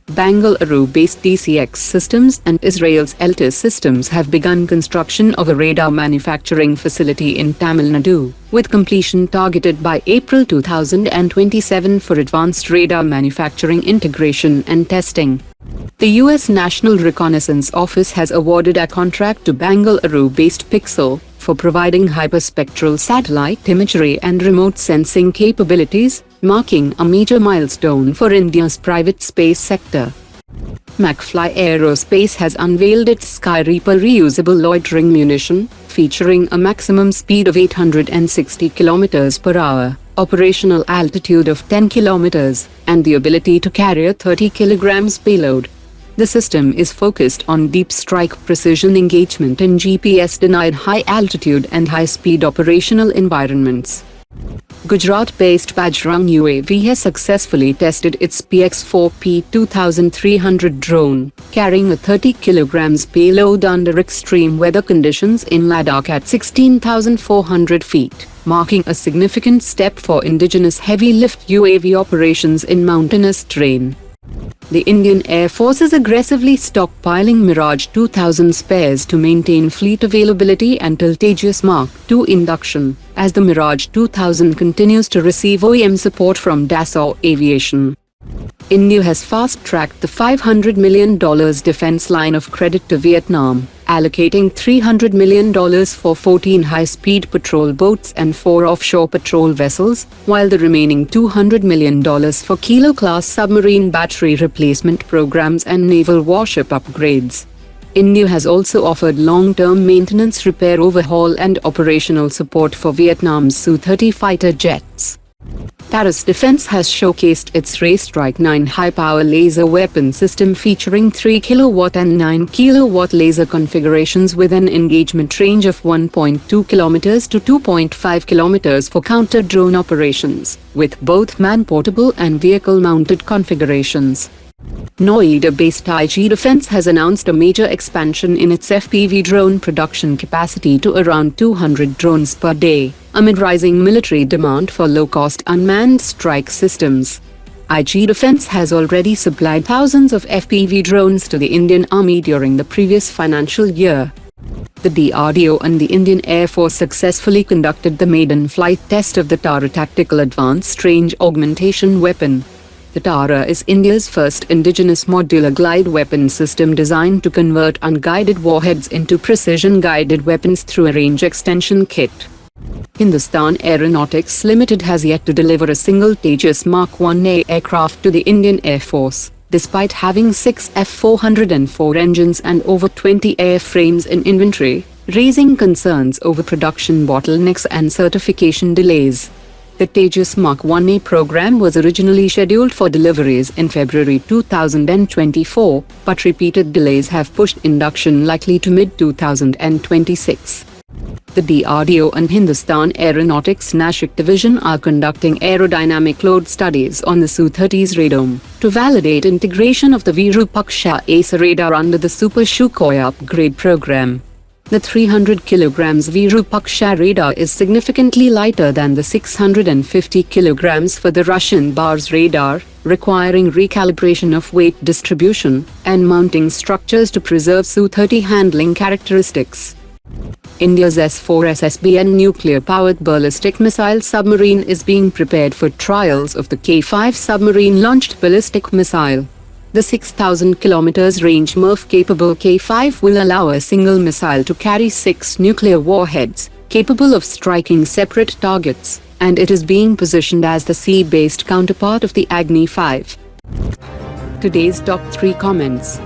Bengaluru-based DCX Systems and Israel's Eltis Systems have begun construction of a radar manufacturing facility in Tamil Nadu, with completion targeted by April 2027 for advanced radar manufacturing integration and testing. The U.S. National Reconnaissance Office has awarded a contract to Bengaluru-based Pixxel for providing hyperspectral satellite imagery and remote sensing capabilities, marking a major milestone for India's private space sector. Mach-fly Aerospace has unveiled its SkyReaper reusable loitering munition, featuring a maximum speed of 860 km per hour, operational altitude of 10 km, and the ability to carry a 30 kg payload. The system is focused on deep strike precision engagement in GPS-denied high-altitude and high-speed operational environments. Gujarat-based Bajrang UAV has successfully tested its PX-4P 2300 drone, carrying a 30 kg payload under extreme weather conditions in Ladakh at 16,400 feet, marking a significant step for indigenous heavy-lift UAV operations in mountainous terrain. The Indian Air Force is aggressively stockpiling Mirage 2000 spares to maintain fleet availability until Tejas Mark II induction, as the Mirage 2000 continues to receive OEM support from DRDO Aviation. India has fast-tracked the $500 million defense line of credit to Vietnam, allocating $300 million for 14 high-speed patrol boats and 4 offshore patrol vessels, while the remaining $200 million for Kilo-class submarine battery replacement programs and naval warship upgrades. India has also offered long-term maintenance, repair, overhaul and operational support for Vietnam's Su-30 fighter jets. Tejas Defense has showcased its Raystrike 9 high-power laser weapon system featuring 3 kW and 9 kW laser configurations with an engagement range of 1.2 km to 2.5 km for counter-drone operations, with both man-portable and vehicle-mounted configurations. Noida-based IG Defense has announced a major expansion in its FPV drone production capacity to around 200 drones per day, amid rising military demand for low-cost unmanned strike systems. IG Defense has already supplied thousands of FPV drones to the Indian Army during the previous financial year. The DRDO and the Indian Air Force successfully conducted the maiden flight test of the Tara Tactical Advanced Range Augmentation Weapon. The Tara is India's first indigenous modular glide weapon system designed to convert unguided warheads into precision-guided weapons through a range extension kit. Hindustan Aeronautics Limited has yet to deliver a single Tejas Mark 1A aircraft to the Indian Air Force, despite having 6 F-404 engines and over 20 airframes in inventory, raising concerns over production bottlenecks and certification delays. The Tejas Mark 1A program was originally scheduled for deliveries in February 2024, but repeated delays have pushed induction likely to mid-2026. The DRDO and Hindustan Aeronautics Nashik division are conducting aerodynamic load studies on the Su-30's Radome to validate integration of the Virupaksha Ace radar under the Super Sukhoi upgrade program. The 300 kg Virupaksha radar is significantly lighter than the 650 kg for the Russian Bars radar, requiring recalibration of weight distribution and mounting structures to preserve Su-30 handling characteristics. India's S-4SSBN nuclear-powered ballistic missile submarine is being prepared for trials of the K-5 submarine-launched ballistic missile. The 6,000 km range MIRV-capable K-5 will allow a single missile to carry 6 nuclear warheads, capable of striking separate targets, and it is being positioned as the sea-based counterpart of the Agni 5. Today's top 3 comments.